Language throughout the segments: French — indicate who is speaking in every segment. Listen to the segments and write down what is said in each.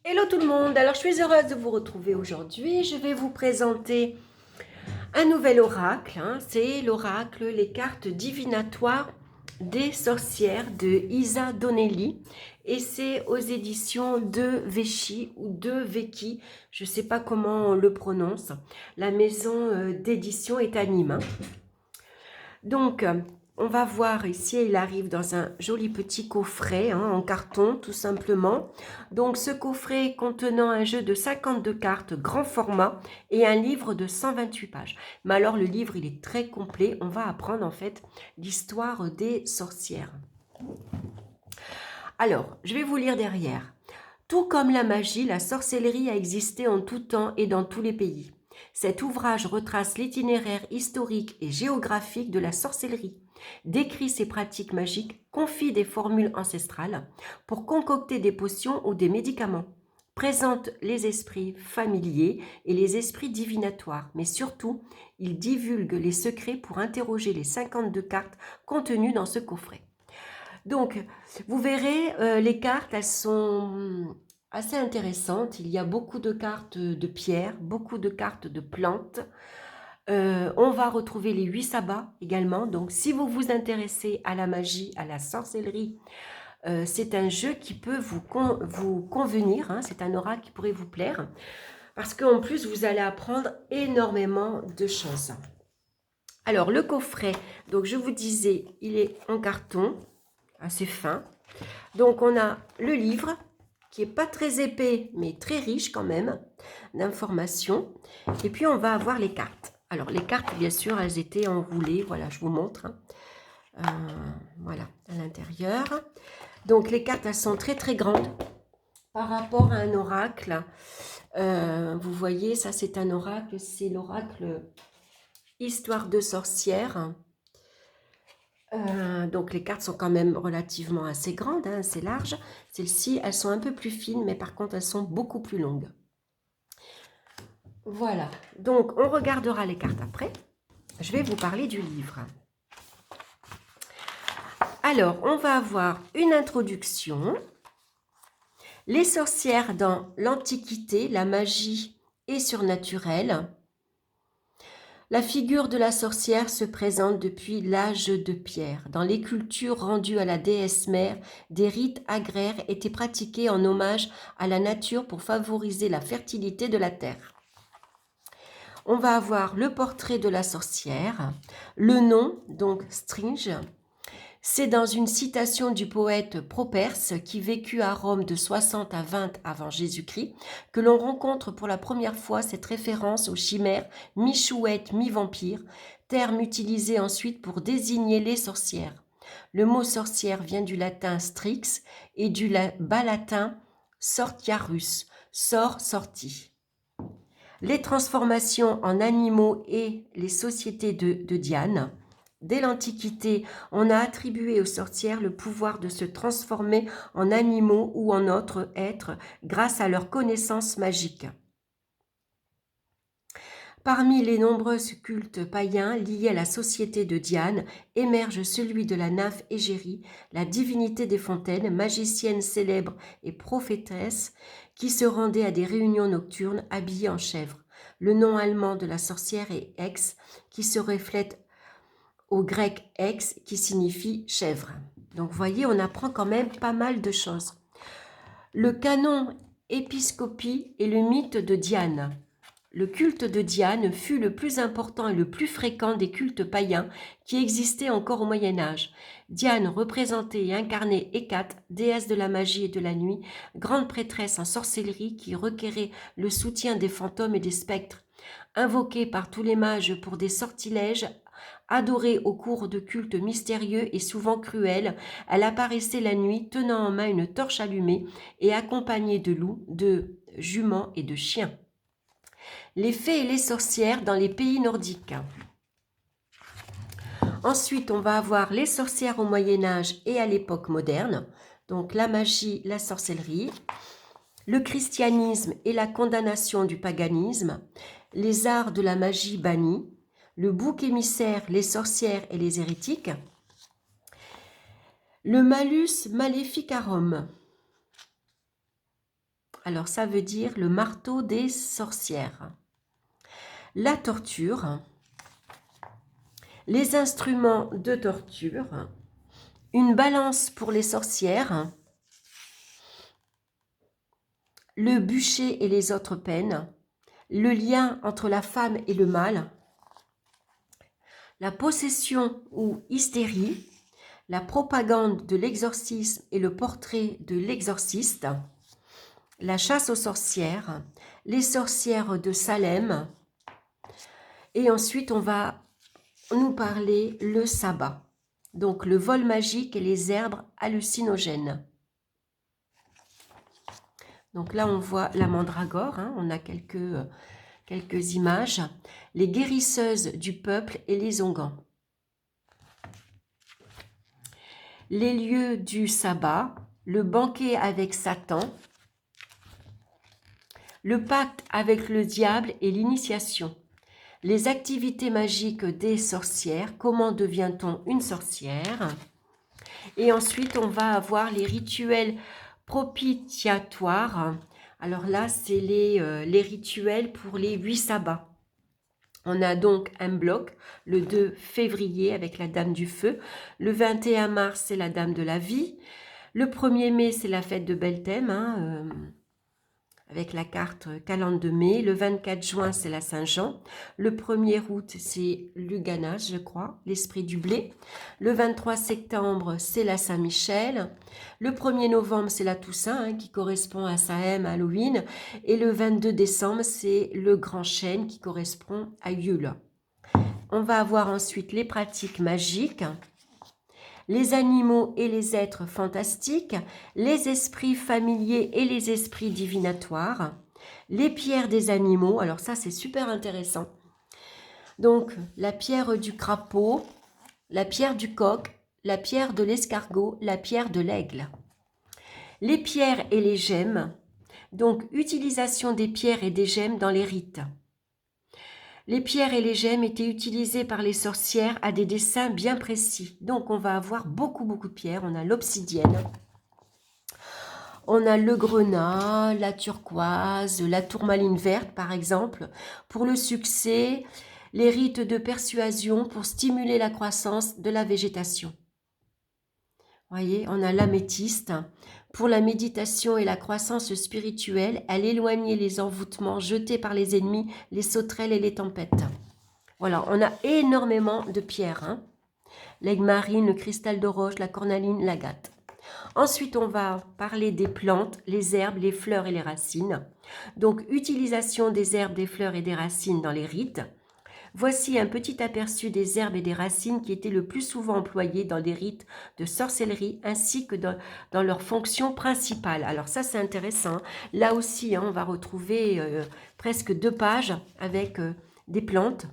Speaker 1: Hello tout le monde, alors je suis heureuse de vous retrouver aujourd'hui. Je vais vous présenter un nouvel oracle, c'est l'oracle Les cartes divinatoires des sorcières de Isa Donnelly et c'est aux éditions de Véchy ou de Vecchi, je ne sais pas comment on le prononce. La maison d'édition est à Nîmes. Donc, on va voir ici, il arrive dans un joli petit coffret en carton, tout simplement. Donc, ce coffret contenant un jeu de 52 cartes grand format et un livre de 128 pages. Mais alors, le livre, il est très complet. On va apprendre en fait l'histoire des sorcières. Alors, je vais vous lire derrière. Tout comme la magie, la sorcellerie a existé en tout temps et dans tous les pays. Cet ouvrage retrace l'itinéraire historique et géographique de la sorcellerie, décrit ses pratiques magiques, confie des formules ancestrales pour concocter des potions ou des médicaments, présente les esprits familiers et les esprits divinatoires, mais surtout, il divulgue les secrets pour interroger les 52 cartes contenues dans ce coffret. Donc, vous verrez, les cartes, elles sont assez intéressantes. Il y a beaucoup de cartes de pierre, beaucoup de cartes de plantes. On va retrouver les 8 sabbats également. Donc, si vous vous intéressez à la magie, à la sorcellerie, c'est un jeu qui peut vous convenir. C'est un oracle qui pourrait vous plaire. Parce qu'en plus, vous allez apprendre énormément de choses. Alors, le coffret, donc je vous disais, il est en carton, assez fin. Donc, on a le livre, qui n'est pas très épais, mais très riche quand même, d'informations. Et puis, on va avoir les cartes. Alors, les cartes, bien sûr, elles étaient enroulées. Voilà, je vous montre. Voilà, à l'intérieur. Donc, les cartes, elles sont très, très grandes par rapport à un oracle. Vous voyez, ça, c'est un oracle. C'est l'oracle Histoire de sorcière. Donc les cartes sont quand même relativement assez grandes, assez larges. Celles-ci, elles sont un peu plus fines, mais par contre, elles sont beaucoup plus longues. Voilà, donc on regardera les cartes après. Je vais vous parler du livre. Alors, on va avoir une introduction. Les sorcières dans l'Antiquité, la magie est surnaturelle. La figure de la sorcière se présente depuis l'âge de pierre. Dans les cultures rendues à la déesse mère, des rites agraires étaient pratiqués en hommage à la nature pour favoriser la fertilité de la terre. On va avoir le portrait de la sorcière, le nom, donc Stringe. C'est dans une citation du poète Properce, qui vécut à Rome de 60 à 20 avant Jésus-Christ, que l'on rencontre pour la première fois cette référence aux chimères mi-chouettes, mi-vampires, terme utilisé ensuite pour désigner les sorcières. Le mot sorcière vient du latin strix et du bas latin sortiarus, sort, sorti. Les transformations en animaux et les sociétés de Diane. Dès l'Antiquité, on a attribué aux sorcières le pouvoir de se transformer en animaux ou en autres êtres grâce à leur connaissance magique. Parmi les nombreux cultes païens liés à la société de Diane, émerge celui de la nymphe Égérie, la divinité des fontaines, magicienne célèbre et prophétesse, qui se rendait à des réunions nocturnes habillée en chèvre. Le nom allemand de la sorcière est Hex, qui se reflète au grec ex, qui signifie chèvre. Donc vous voyez, on apprend quand même pas mal de choses. Le canon épiscopie et le mythe de Diane. Le culte de Diane fut le plus important et le plus fréquent des cultes païens qui existaient encore au Moyen-Âge. Diane représentait et incarnait Hécate, déesse de la magie et de la nuit, grande prêtresse en sorcellerie qui requérait le soutien des fantômes et des spectres. Invoquée par tous les mages pour des sortilèges, adorée au cours de cultes mystérieux et souvent cruels, elle apparaissait la nuit tenant en main une torche allumée et accompagnée de loups, de juments et de chiens. Les fées et les sorcières dans les pays nordiques. Ensuite, on va avoir les sorcières au Moyen-Âge et à l'époque moderne, donc la magie, la sorcellerie, le christianisme et la condamnation du paganisme, les arts de la magie bannis, le bouc émissaire, les sorcières et les hérétiques, le malus maleficarum. Alors ça veut dire le marteau des sorcières. La torture, les instruments de torture, une balance pour les sorcières, le bûcher et les autres peines, le lien entre la femme et le mâle, la possession ou hystérie, la propagande de l'exorcisme et le portrait de l'exorciste, la chasse aux sorcières, les sorcières de Salem, et ensuite on va nous parler le sabbat, donc le vol magique et les herbes hallucinogènes. Donc là on voit la mandragore, hein, on a quelques images, les guérisseuses du peuple et les onguents. Les lieux du sabbat, le banquet avec Satan, le pacte avec le diable et l'initiation, les activités magiques des sorcières, comment devient-on une sorcière? Et ensuite, on va avoir les rituels propitiatoires. Alors là, c'est les rituels pour les 8 sabbats. On a donc un bloc, le 2 février avec la Dame du Feu. Le 21 mars, c'est la Dame de la Vie. Le 1er mai, c'est la fête de Belthème, hein, avec la carte calende de mai. Le 24 juin, c'est la Saint-Jean. Le 1er août, c'est Luganas, je crois, l'esprit du blé. Le 23 septembre, c'est la Saint-Michel. Le 1er novembre, c'est la Toussaint, hein, qui correspond à Sahem, Halloween. Et le 22 décembre, c'est le Grand Chêne, qui correspond à Yule. On va avoir ensuite les pratiques magiques, les animaux et les êtres fantastiques, les esprits familiers et les esprits divinatoires, les pierres des animaux, alors ça c'est super intéressant. Donc la pierre du crapaud, la pierre du coq, la pierre de l'escargot, la pierre de l'aigle. Les pierres et les gemmes, donc utilisation des pierres et des gemmes dans les rites. Les pierres et les gemmes étaient utilisées par les sorcières à des desseins bien précis. Donc, on va avoir beaucoup de pierres. On a l'obsidienne, on a le grenat, la turquoise, la tourmaline verte, par exemple, pour le succès, les rites de persuasion pour stimuler la croissance de la végétation. Vous voyez, on a l'améthyste pour la méditation et la croissance spirituelle, elle éloignait les envoûtements jetés par les ennemis, les sauterelles et les tempêtes. Voilà, on a énormément de pierres, hein. L'aigle marine, le cristal de roche, la cornaline, l'agate. Ensuite, on va parler des plantes, les herbes, les fleurs et les racines. Donc, utilisation des herbes, des fleurs et des racines dans les rites. Voici un petit aperçu des herbes et des racines qui étaient le plus souvent employées dans des rites de sorcellerie ainsi que dans leur fonction principale. Alors ça, c'est intéressant. Là aussi, hein, on va retrouver presque 2 pages avec des plantes.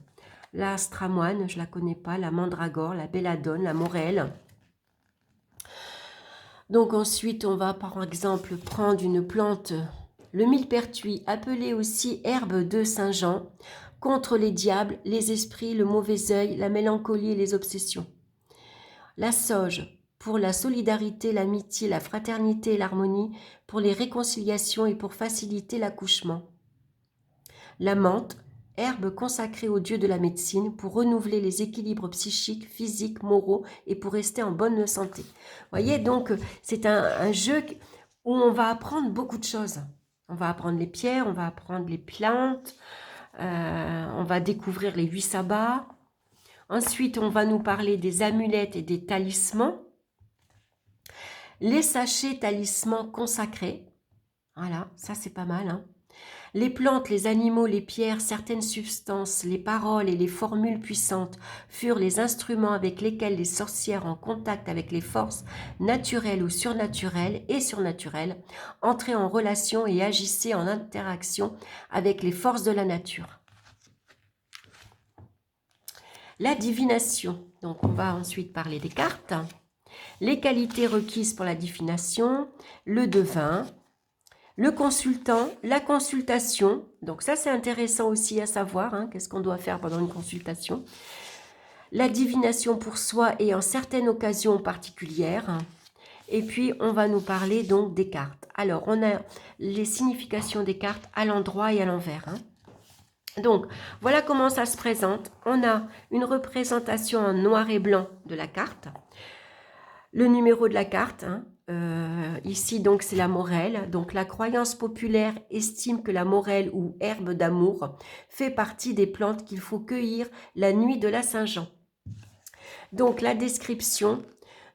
Speaker 1: La stramoine, je ne la connais pas, la mandragore, la belladone, la morelle. Donc ensuite, on va par exemple prendre une plante, le millepertuis, appelé aussi herbe de Saint-Jean, contre les diables, les esprits, le mauvais œil, la mélancolie et les obsessions. La sauge, pour la solidarité, l'amitié, la fraternité et l'harmonie, pour les réconciliations et pour faciliter l'accouchement. La menthe, herbe consacrée au dieu de la médecine, pour renouveler les équilibres psychiques, physiques, moraux et pour rester en bonne santé. Vous voyez, donc, c'est un jeu où on va apprendre beaucoup de choses. On va apprendre les pierres, on va apprendre les plantes, on va découvrir les 8 sabbats. Ensuite, on va nous parler des amulettes et des talismans. Les sachets talismans consacrés. Voilà, ça c'est pas mal, hein. Les plantes, les animaux, les pierres, certaines substances, les paroles et les formules puissantes furent les instruments avec lesquels les sorcières en contact avec les forces naturelles ou surnaturelles et surnaturelles entraient en relation et agissaient en interaction avec les forces de la nature. La divination, donc on va ensuite parler des cartes, les qualités requises pour la divination, le devin, le consultant, la consultation, donc ça c'est intéressant aussi à savoir, hein, qu'est-ce qu'on doit faire pendant une consultation. La divination pour soi et en certaines occasions particulières, Et puis, on va nous parler donc des cartes. Alors, on a les significations des cartes à l'endroit et à l'envers. Donc, voilà comment ça se présente. On a une représentation en noir et blanc de la carte. Le numéro de la carte, ici donc c'est la morelle. Donc la croyance populaire estime que la morelle ou herbe d'amour fait partie des plantes qu'il faut cueillir la nuit de la Saint-Jean. Donc la description,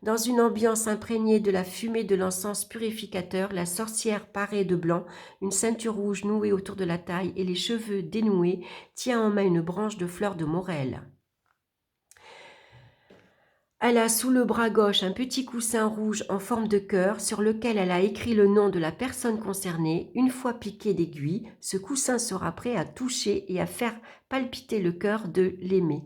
Speaker 1: dans une ambiance imprégnée de la fumée de l'encens purificateur, la sorcière parée de blanc, une ceinture rouge nouée autour de la taille et les cheveux dénoués, tient en main une branche de fleurs de morelle. Elle a sous le bras gauche un petit coussin rouge en forme de cœur sur lequel elle a écrit le nom de la personne concernée. Une fois piqué d'aiguille, ce coussin sera prêt à toucher et à faire palpiter le cœur de l'aimé.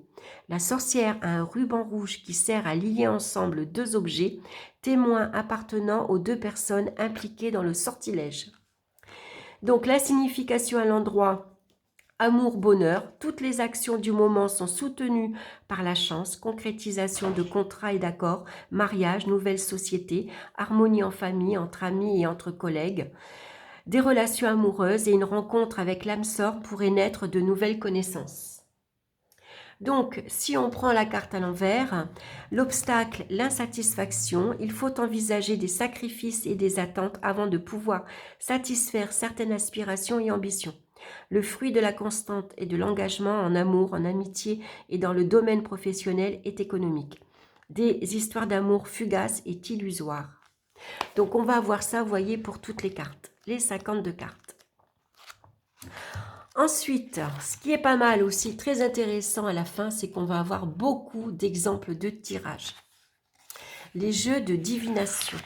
Speaker 1: La sorcière a un ruban rouge qui sert à lier ensemble deux objets, témoins appartenant aux deux personnes impliquées dans le sortilège. Donc la signification à l'endroit: amour, bonheur, toutes les actions du moment sont soutenues par la chance, concrétisation de contrats et d'accords, mariage, nouvelle société, harmonie en famille, entre amis et entre collègues. Des relations amoureuses et une rencontre avec l'âme sœur pourraient naître de nouvelles connaissances. Donc, si on prend la carte à l'envers, l'obstacle, l'insatisfaction, il faut envisager des sacrifices et des attentes avant de pouvoir satisfaire certaines aspirations et ambitions. Le fruit de la constante et de l'engagement en amour, en amitié et dans le domaine professionnel est économique. Des histoires d'amour fugaces et illusoires. Donc on va avoir ça, vous voyez, pour toutes les cartes, les 52 cartes. Ensuite, ce qui est pas mal aussi, très intéressant à la fin, c'est qu'on va avoir beaucoup d'exemples de tirages. Les jeux de divination.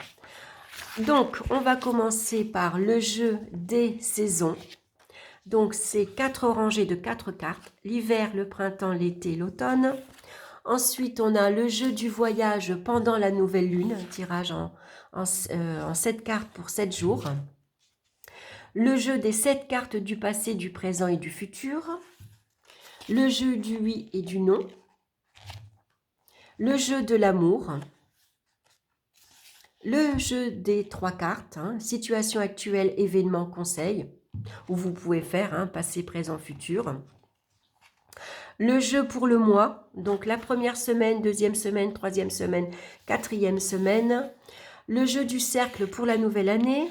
Speaker 1: Donc, on va commencer par le jeu des saisons. Donc, c'est 4 rangées de 4 cartes. L'hiver, le printemps, l'été, l'automne. Ensuite, on a le jeu du voyage pendant la nouvelle lune. Un tirage en 7 cartes pour 7 jours. Le jeu des 7 cartes du passé, du présent et du futur. Le jeu du oui et du non. Le jeu de l'amour. Le jeu des 3 cartes. Situation actuelle, événement, conseil. Où vous pouvez faire passé, présent, futur. Le jeu pour le mois. Donc la première semaine, deuxième semaine, troisième semaine, quatrième semaine. Le jeu du cercle pour la nouvelle année.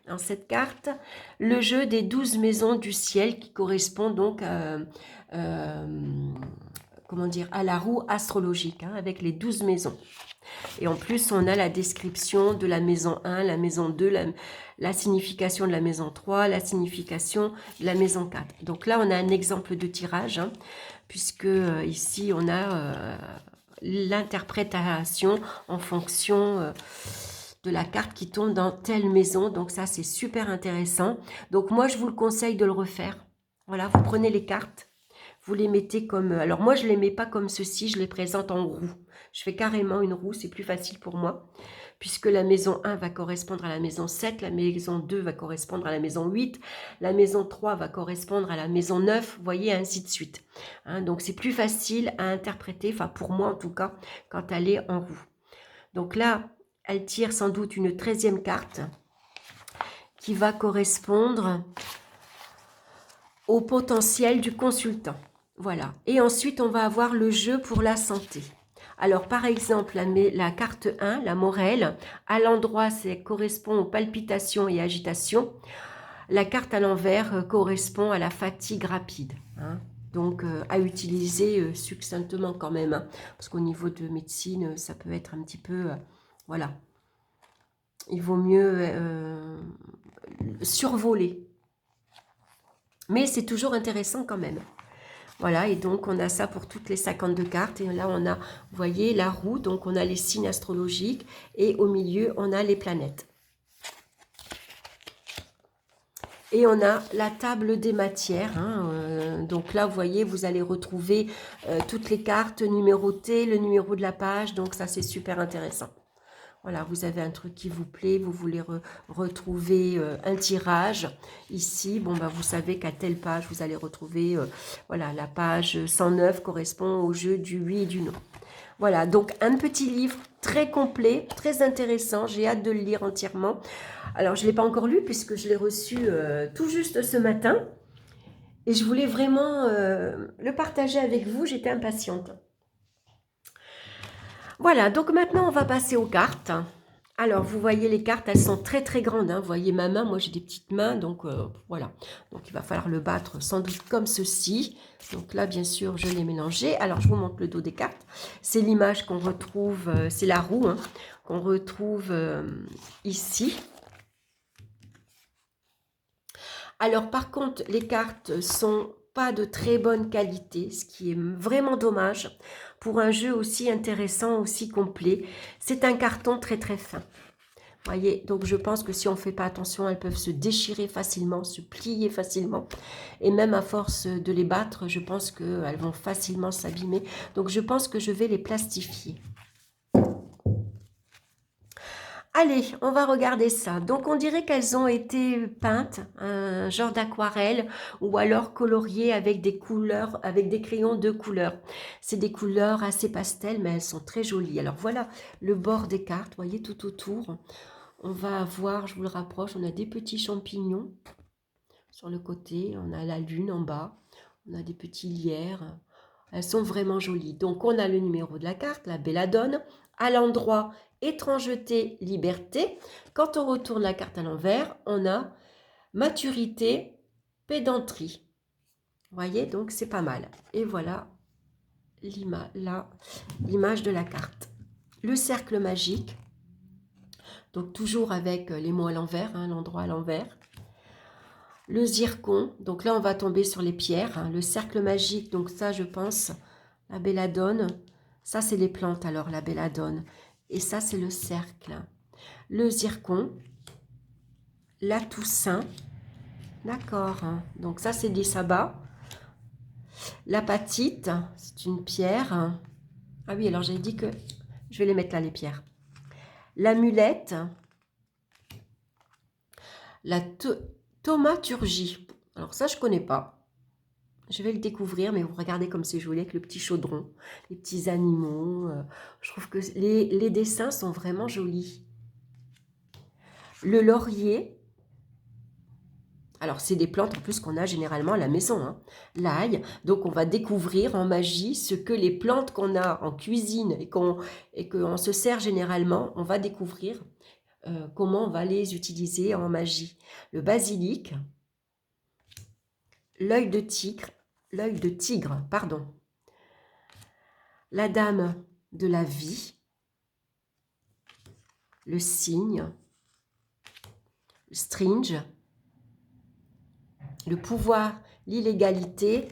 Speaker 1: En cette carte, le jeu des 12 maisons du ciel qui correspond donc comment dire, à la roue astrologique avec les 12 maisons. Et en plus, on a la description de la maison 1, la maison 2, la signification de la maison 3, la signification de la maison 4. Donc là, on a un exemple de tirage, puisque ici, on a l'interprétation en fonction de la carte qui tombe dans telle maison. Donc ça, c'est super intéressant. Donc moi, je vous le conseille de le refaire. Voilà, vous prenez les cartes, vous les mettez comme... Alors moi, je ne les mets pas comme ceci, je les présente en roue. Je fais carrément une roue, c'est plus facile pour moi, puisque la maison 1 va correspondre à la maison 7, la maison 2 va correspondre à la maison 8, la maison 3 va correspondre à la maison 9, vous voyez, ainsi de suite. Donc c'est plus facile à interpréter, enfin pour moi en tout cas, quand elle est en roue. Donc là, elle tire sans doute une 13e carte qui va correspondre au potentiel du consultant. Voilà. Et ensuite, on va avoir le jeu pour la santé. Alors, par exemple, la carte 1, la morelle, à l'endroit, ça correspond aux palpitations et agitations. La carte à l'envers correspond à la fatigue rapide. Donc, à utiliser succinctement quand même. Parce qu'au niveau de médecine, ça peut être un petit peu... voilà. Il vaut mieux survoler. Mais c'est toujours intéressant quand même. Voilà, et donc on a ça pour toutes les 52 cartes. Et là, on a, vous voyez, la roue. Donc, on a les signes astrologiques. Et au milieu, on a les planètes. Et on a la table des matières. Donc là, vous voyez, vous allez retrouver toutes les cartes numérotées, le numéro de la page. Donc ça, c'est super intéressant. Voilà, vous avez un truc qui vous plaît, vous voulez retrouver un tirage. Ici, bon, bah, vous savez qu'à telle page, vous allez retrouver, voilà, la page 109 correspond au jeu du oui et du non. Voilà, donc un petit livre très complet, très intéressant. J'ai hâte de le lire entièrement. Alors, je ne l'ai pas encore lu puisque je l'ai reçu tout juste ce matin. Et je voulais vraiment le partager avec vous. J'étais impatiente. Voilà, donc maintenant, on va passer aux cartes. Alors, vous voyez les cartes, elles sont très très grandes. Hein. Vous voyez ma main, moi j'ai des petites mains, donc voilà. Donc, il va falloir le battre sans doute comme ceci. Donc là, bien sûr, je l'ai mélangé. Alors, je vous montre le dos des cartes. C'est l'image qu'on retrouve, c'est la roue, hein, qu'on retrouve ici. Alors, par contre, les cartes sont pas de très bonne qualité, ce qui est vraiment dommage pour un jeu aussi intéressant, aussi complet. C'est un carton très très fin. Voyez, donc je pense que si on ne fait pas attention, elles peuvent se déchirer facilement, se plier facilement. Et même à force de les battre, je pense qu'elles vont facilement s'abîmer. Donc je pense que je vais les plastifier. Allez, on va regarder ça. Donc on dirait qu'elles ont été peintes, un genre d'aquarelle, ou alors coloriées avec des couleurs, avec des crayons de couleur. C'est des couleurs assez pastel, mais elles sont très jolies. Alors voilà le bord des cartes, vous voyez tout autour. On va avoir, je vous le rapproche, on a des petits champignons sur le côté, on a la lune en bas, on a des petits lierres. Elles sont vraiment jolies. Donc, on a le numéro de la carte, la belladone, à l'endroit étrangeté, liberté. Quand on retourne la carte à l'envers, on a maturité, pédanterie. Vous voyez, donc c'est pas mal. Et voilà l'image de la carte. Le cercle magique. Donc, toujours avec les mots à l'envers, hein, l'endroit à l'envers. Le zircon, donc là, on va tomber sur les pierres. Hein, le cercle magique, donc ça, je pense, la belladone. Ça, c'est les plantes, alors, la belladone. Et ça, c'est le cercle. Le zircon. La Toussaint. D'accord. Hein, donc ça, c'est des sabbats. L'apatite, c'est une pierre. Ah oui, alors j'ai dit que... Je vais les mettre là, les pierres. L'amulette. La thaumaturgie. Alors ça, je connais pas. Je vais le découvrir, mais vous regardez comme c'est joli avec le petit chaudron, les petits animaux. Je trouve que les dessins sont vraiment jolis. Le laurier. Alors, c'est des plantes en plus qu'on a généralement à la maison. Hein. L'ail. Donc, on va découvrir en magie ce que les plantes qu'on a en cuisine et qu'on se sert généralement, on va découvrir comment on va les utiliser en magie. Le basilic. L'œil de tigre, pardon. La dame de la vie, le cygne, le stringe, le pouvoir, l'illégalité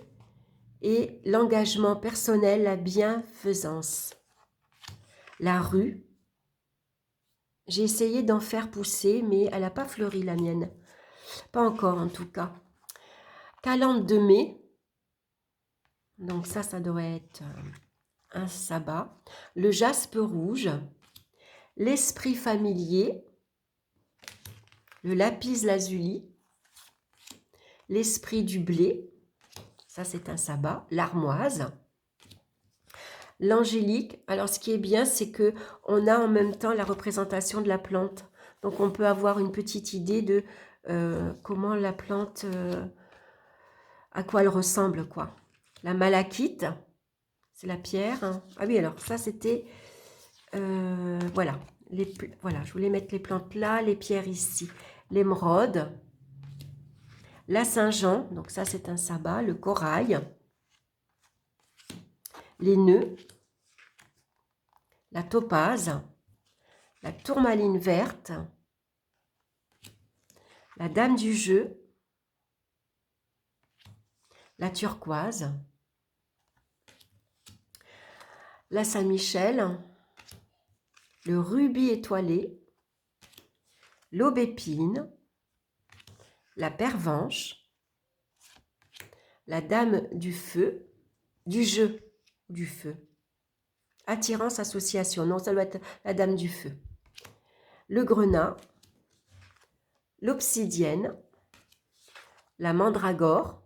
Speaker 1: et l'engagement personnel, la bienfaisance. La rue, j'ai essayé d'en faire pousser, mais elle n'a pas fleuri la mienne. Pas encore en tout cas. Calende de mai, donc ça devrait être un sabbat. Le jaspe rouge, l'esprit familier, le lapis lazuli, l'esprit du blé, ça c'est un sabbat, l'armoise, l'angélique. Alors ce qui est bien, c'est que on a en même temps la représentation de la plante. Donc on peut avoir une petite idée de comment la plante, à quoi elle ressemble, quoi. La malachite, c'est la pierre. Hein. Ah oui, alors ça c'était, voilà. Voilà, je voulais mettre les plantes là, les pierres ici. L'émeraude, la Saint-Jean, donc ça c'est un sabbat, le corail, les nœuds, la topaze, la tourmaline verte, la dame du jeu, la turquoise, la Saint-Michel, le rubis étoilé, l'aubépine, la pervenche, la dame du feu, du jeu, du feu. Attirance, association, non, ça doit être la dame du feu. Le grenat, l'obsidienne, la mandragore,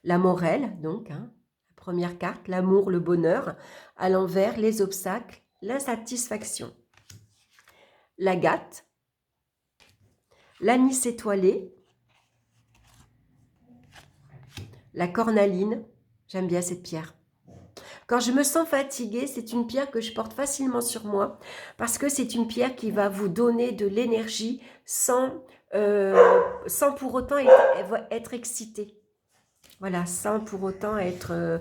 Speaker 1: la morelle, donc, hein, Première carte, l'amour, le bonheur. À l'envers, les obstacles, l'insatisfaction. L'agate, l'anis étoilé, la cornaline. J'aime bien cette pierre. Quand je me sens fatiguée, c'est une pierre que je porte facilement sur moi parce que c'est une pierre qui va vous donner de l'énergie sans pour autant être excitée. Voilà, sans pour autant être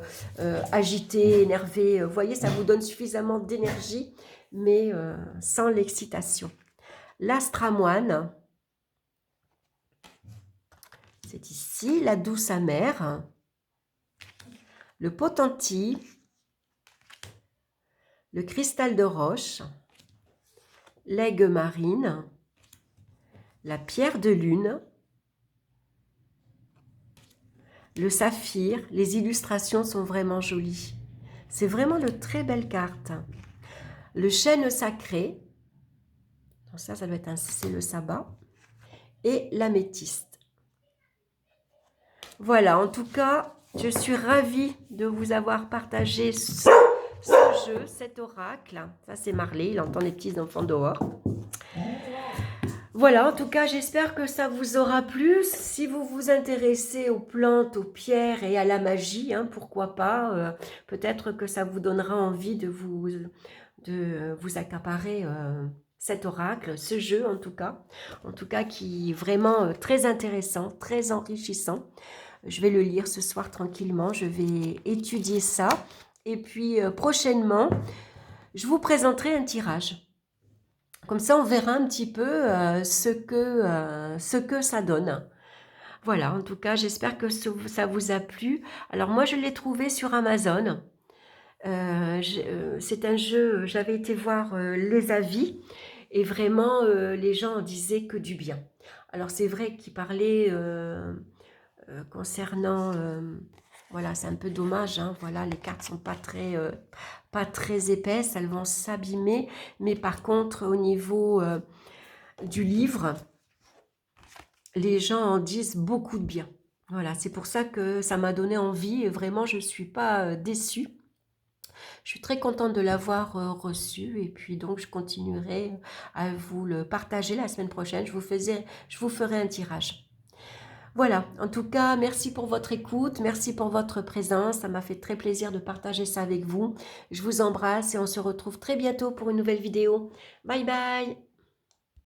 Speaker 1: agité, énervé. Vous voyez, ça vous donne suffisamment d'énergie, mais sans l'excitation. L'astramoine, c'est ici. La douce amère. Le potentis. Le cristal de roche. L'aigue marine. La pierre de lune. Le saphir, les illustrations sont vraiment jolies. C'est vraiment de très belles cartes. Le chêne sacré, donc ça doit être c'est le sabbat, et l'améthyste. Voilà, en tout cas, je suis ravie de vous avoir partagé ce jeu, cet oracle. Ça c'est Marley, il entend les petits enfants dehors. Voilà, en tout cas, j'espère que ça vous aura plu. Si vous vous intéressez aux plantes, aux pierres et à la magie, hein, pourquoi pas, peut-être que ça vous donnera envie de vous accaparer cet oracle, ce jeu en tout cas qui est vraiment très intéressant, très enrichissant. Je vais le lire ce soir tranquillement, je vais étudier ça. Et puis prochainement, je vous présenterai un tirage. Comme ça, on verra un petit peu ce que ça donne. Voilà, en tout cas, j'espère que ça vous a plu. Alors moi, je l'ai trouvé sur Amazon. C'est un jeu, j'avais été voir les avis et vraiment, les gens en disaient que du bien. Alors c'est vrai qu'ils parlaient concernant... voilà, c'est un peu dommage, hein, voilà, les cartes sont pas très épaisses, elles vont s'abîmer, mais par contre, au niveau du livre, les gens en disent beaucoup de bien. Voilà, c'est pour ça que ça m'a donné envie, et vraiment, je ne suis pas déçue. Je suis très contente de l'avoir reçu, et puis donc, je continuerai à vous le partager la semaine prochaine. Je vous ferai un tirage. Voilà, en tout cas, merci pour votre écoute, merci pour votre présence, ça m'a fait très plaisir de partager ça avec vous. Je vous embrasse et on se retrouve très bientôt pour une nouvelle vidéo. Bye bye!